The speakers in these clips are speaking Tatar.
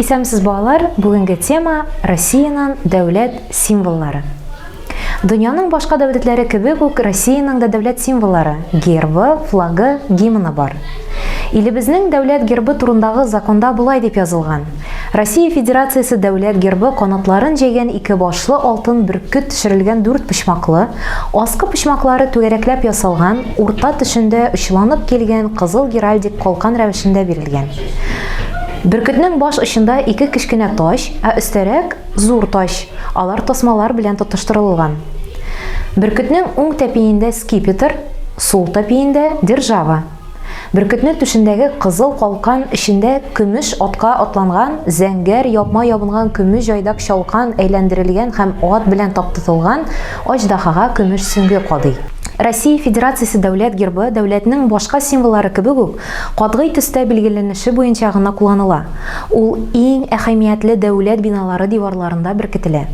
Исәмсез балалар, бүгенге тема Россиянең дәүләт символлары. Дөньяның башка дәүләтләре кебек үк Россиянең дә дәүләт символлары, гербы, флагы, гимны бар. Илебезнең дәүләт гербы турындагы законда булай дип язылган. Россия Федерациясе дәүләт гербы канатларын җәйгән ике башлы алтын бөркет төшерелгән 4 почмаклы, аскы почмаклары түгәрәкләп ясалган, урта төшендә очланып килгән кызыл геральдик калкан рәвешендә бирелгән. Бөркетнең баш очында ике кечкенә таш, ә өстәрәк зур таш. Алар тасмалар белән тотыштырылган. Бөркетнең уң тәпиендә скипетр, сул тәпиендә держава. Бөркетнең түшендәге кызыл калкан эчендә көмеш атка атланган, зәңгәр япма ябынган көмеш җайдак чалкан әйләндерелгән һәм ат белән таптытылган аҗдаһага көмеш сөңге кадый. Россия Федерациясе дәүләт гербы дәүләтнең башка символлары кебек үк катгый төстә билгеләнеше буенча гына кулланыла. Ул иң әһәмиятле дәүләт биналары диварларында беркетелә.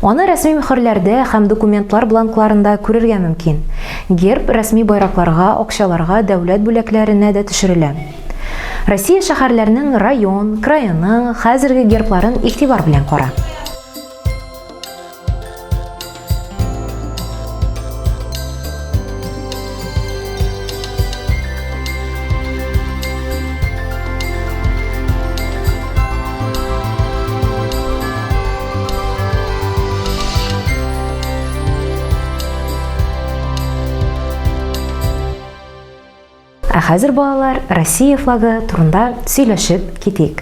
Аны рәсми мөхәрләрдә һәм документлар бланкларында күрергә мөмкин. Герб рәсми байракларга, акчаларга, дәүләт бүләкләренә дә төшерелә. Россия шәһәрләренең район, крайының хәзерге гербларын игътибар белән кара. Ә хәзер балалар Россия флагы турында сөйләшеп китик.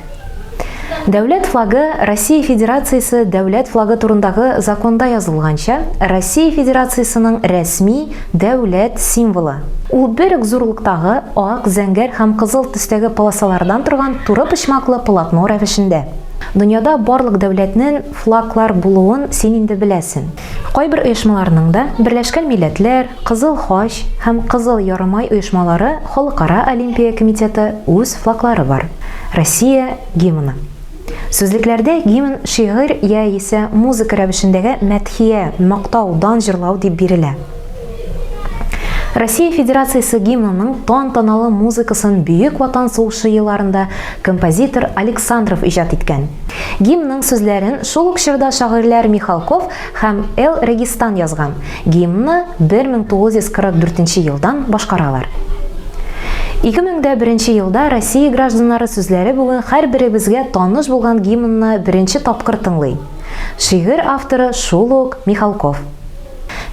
Дәүләт флагы Россия Федерациясе дәүләт флагы турындагы законда язылганча, Россия Федерациясының рәсми дәүләт символы. Ул бер үк зурлыктагы ак, зәңгәр һәм кызыл төстәге полосалардан торган туры почмаклы полотно рәвешендә. Дөньяда барлык дәүләтнең флаглар булуын син инде беләсең. Кайбер оешмаларның да Берләшкән Милләтләр, Кызыл Хач һәм Кызыл Ярымай оешмалары Халыкара Олимпия комитеты үз флаглары бар. Россия гимны. Сүзлекләрдә гимн шигырь яисә музыка рәвешендәге мәдхия, мактау, дан җырлау дип бирелә. Россия Федерациясе гимнының тантаналы музыкасын Бөек Ватан сугышы елларында композитор Александров иҗат иткән. Гимнның сүзләрен шул ук чорда шагыйрьләр Михалков һәм Л. Регистан язган. Гимнны 1944 елдан башкаралар. 2001 елда Россия гражданнары сүзләре бүген һәрберебезгә таныш булган гимнны беренче тапкыр тыңлый. Шигырь авторы шул ук Михалков.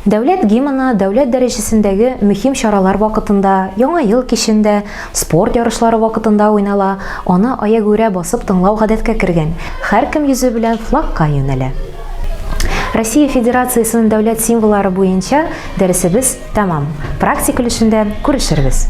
Дәүләт гимны дәүләт дәрәҗәсендәге мөһим чаралар вакытында, Яңа ел кичендә, спорт ярышлары вакытында уйнала, аны аягүрә басып тыңлау гадәткә кергән. Һәркем йөзе белән флагка юнәлә. Россия Федерациясының дәүләт символлары буенча дәресебез тәмам. Практика өлешендә күрешербез.